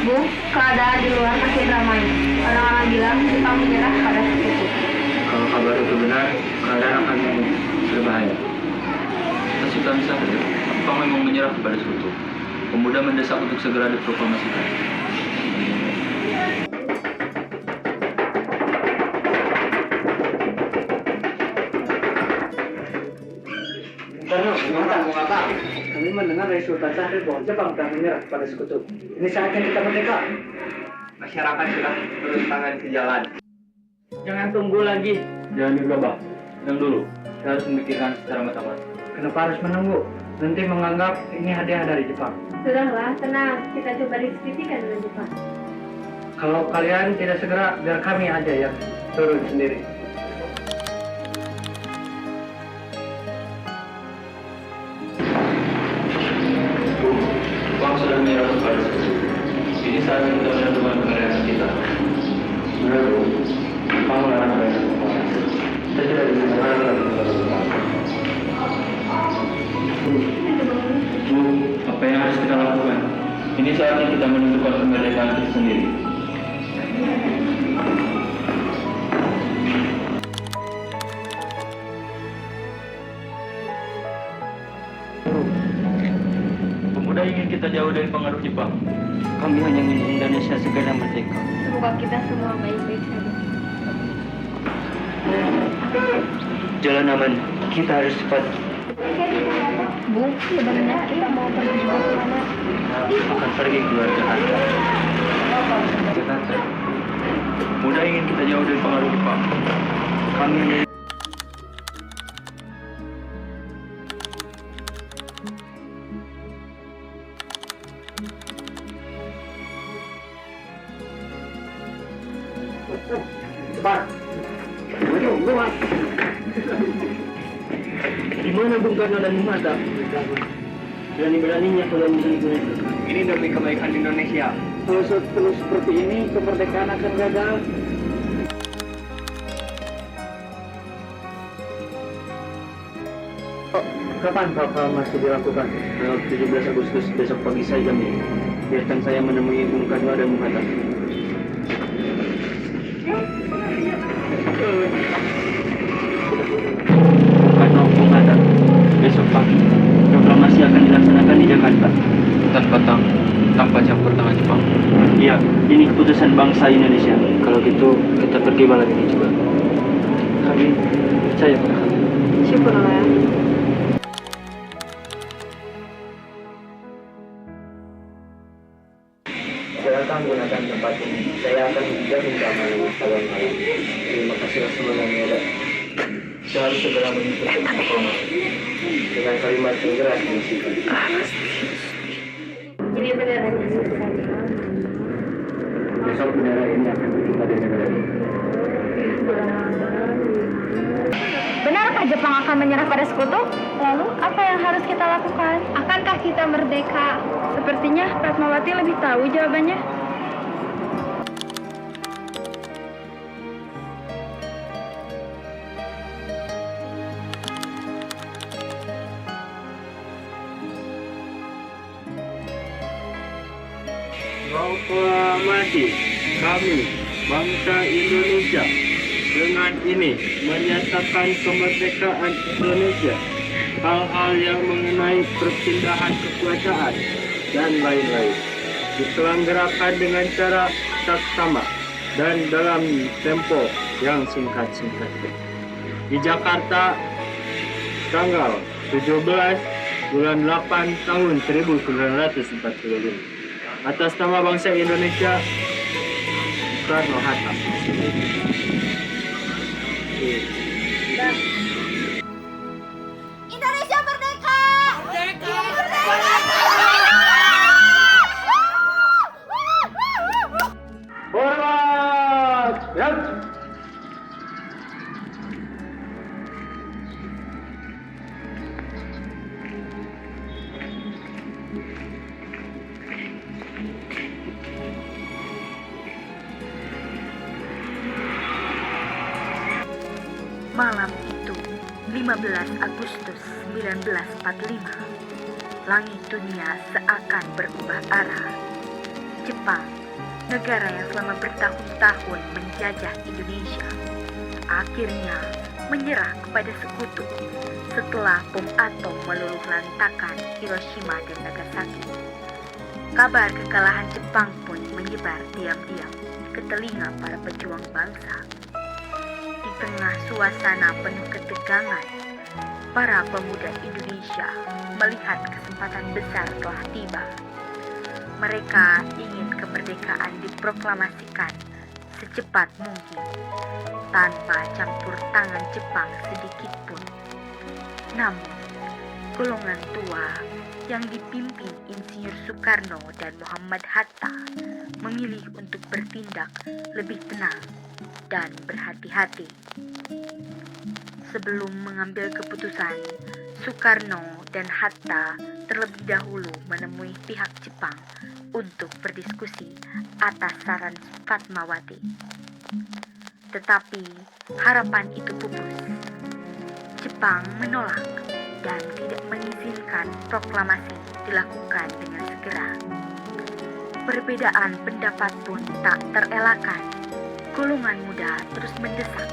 Bu, keadaan di luar makin ramai. Orang-orang bilang Jepang menyerah pada sekutu. Kalau kabar itu benar, keadaan akan berbahaya. Pasukan saja, Jepang memang menyerah kepada sekutu. Pemuda mendesak untuk segera diproklamasikan. Mengapa? Kami mendengar dari Sultan Syahrir bahwa Jepang telah menyerah pada sekutu. Ini saatnya kita merdeka. Masyarakat sudah turun tangan ke jalan. Jangan tunggu lagi. Jangan digabah, tenang dulu. Kita harus memikirkan secara matang. Kenapa harus menunggu? Nanti menganggap ini hadiah dari Jepang. Sudahlah, tenang. Kita coba diskusikan dengan Jepang. Kalau kalian tidak segera, biar kami aja yang turun sendiri. Jepang sudah menyerah kepada sekutu. Ini saatnya kita menentukan kemerdekaan kita. Benar, Bu. Jepang melarang mereka kekuatan. Kita tidak bisa melarang lagi kekuatan. Bu, apa yang harus kita lakukan? Ini saatnya kita menentukan kemerdekaan kita sendiri. Pemuda ingin kita jauh dari pengaruh Jepang. Kami hanya ingin Indonesia segera merdeka. Semoga kita semua baik-baik saja. Jalan aman, kita harus cepat. Bu, sebenarnya kita mau pergi ke mana? Akan pergi keluar Jakarta. Jakarta. Pemuda ingin kita jauh dari pengaruh Jepang. Kami cepat. Buat. Di mana Bung Karno dan Bung Hatta? Berani-beraninya kalian membunuh. Ini demi kebaikan Indonesia. Kalau terus seperti ini, kemerdekaan akan gagal. Kapan proklamasi dilakukan? 17 Agustus besok pagi saja, Mi. Biarkan saya menemui Bung Karno dan Bung Hatta. Karno, Bung Hatta, besok pagi proklamasi akan dilaksanakan di Jakarta. Tanpa campur tangan Jepang. Iya, ini keputusan bangsa Indonesia. Kalau gitu, kita pergi malam ini juga. Kami percaya pada kami. Syukurlah. Silakan gunakan tempat ini. Saya akan menjamin keamanan kalian malam. Terima kasih semuanya. Kita harus segera menyusun proklamasi. Dengan kalimat yang jelas diisikan. Ini beneran sekali. Besok bendera ini akan dibuka di negara ini. Benarkah Jepang akan menyerah pada sekutu? Lalu, apa yang harus kita lakukan? Akankah kita merdeka? Sepertinya Fatmawati lebih tahu jawabannya. Proklamasi kami, bangsa Indonesia, dengan ini menyatakan kemerdekaan Indonesia. Hal-hal yang mengenai perpindahan kekuasaan dan lain-lain diselenggarakan dengan cara saksama dan dalam tempo yang singkat-singkat. Di Jakarta, tanggal 17 bulan 8 tahun 1945. Atas nama bangsa Indonesia, Soekarno-Hatta. Indonesia merdeka! Merdeka! Hormat! Ya. Malam itu, 15 Agustus 1945, langit dunia seakan berubah arah. Jepang negara yang selama bertahun-tahun menjajah Indonesia, akhirnya menyerah kepada sekutu setelah bom atom meluluh lantakkan Hiroshima dan Nagasaki. Kabar kekalahan Jepang pun menyebar diam-diam ke telinga para pejuang bangsa. Di tengah suasana penuh ketegangan, para pemuda Indonesia melihat kesempatan besar telah tiba. Mereka ingin kemerdekaan diproklamasikan secepat mungkin, tanpa campur tangan Jepang sedikit pun. Namun, golongan tua yang dipimpin Insinyur Soekarno dan Muhammad Hatta memilih untuk bertindak lebih tenang dan berhati-hati. Sebelum mengambil keputusan, Soekarno dan Hatta terlebih dahulu menemui pihak Jepang untuk berdiskusi atas saran Fatmawati. Tetapi harapan itu pupus. Jepang menolak dan tidak mengizinkan proklamasi dilakukan dengan segera. Perbedaan pendapat pun tak terelakkan. Golongan muda terus mendesak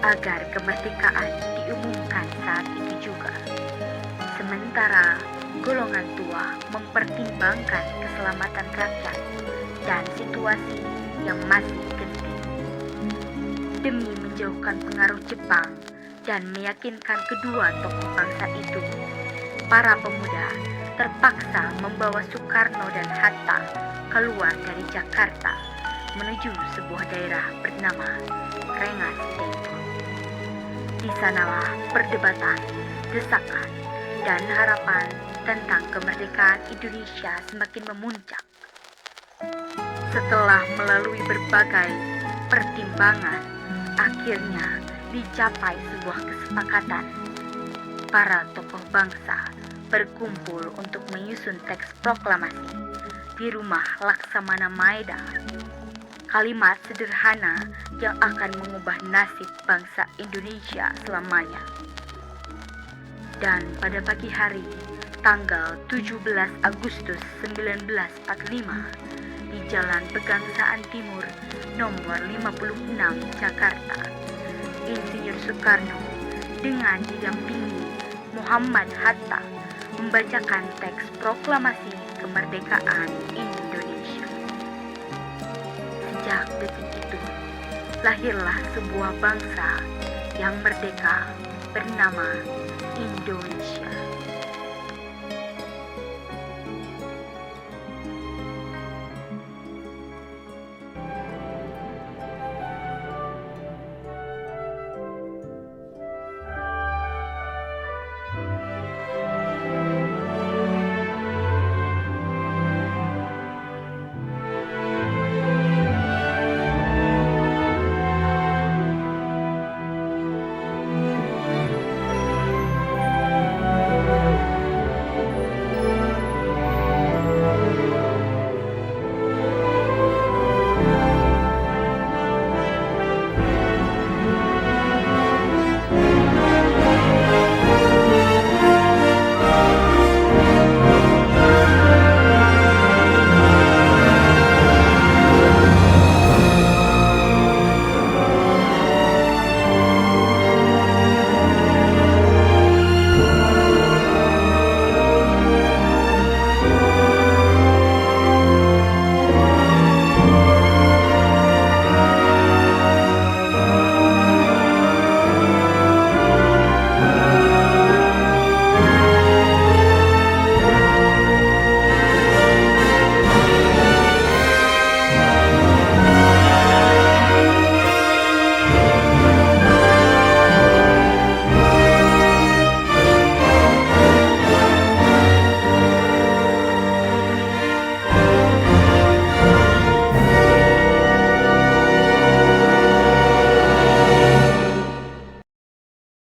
agar kemerdekaan diumumkan saat itu juga. Sementara golongan tua mempertimbangkan keselamatan rakyat dan situasi yang masih genting. Demi menjauhkan pengaruh Jepang dan meyakinkan kedua tokoh bangsa itu, para pemuda terpaksa membawa Soekarno dan Hatta keluar dari Jakarta menuju sebuah daerah bernama Rengas Dengklok. Di sanalah perdebatan, desakan, dan harapan tentang kemerdekaan Indonesia semakin memuncak. Setelah melalui berbagai pertimbangan, akhirnya dicapai sebuah kesepakatan. Para tokoh bangsa berkumpul untuk menyusun teks proklamasi di rumah Laksamana Maeda. Kalimat sederhana yang akan mengubah nasib bangsa Indonesia selamanya. Dan pada pagi hari, tanggal 17 Agustus 1945, di Jalan Pegangsaan Timur nomor 56 Jakarta, Insinyur Soekarno dengan didampingi Muhammad Hatta membacakan teks proklamasi kemerdekaan Indonesia. Sejak detik itu, lahirlah sebuah bangsa yang merdeka bernama Indonesia.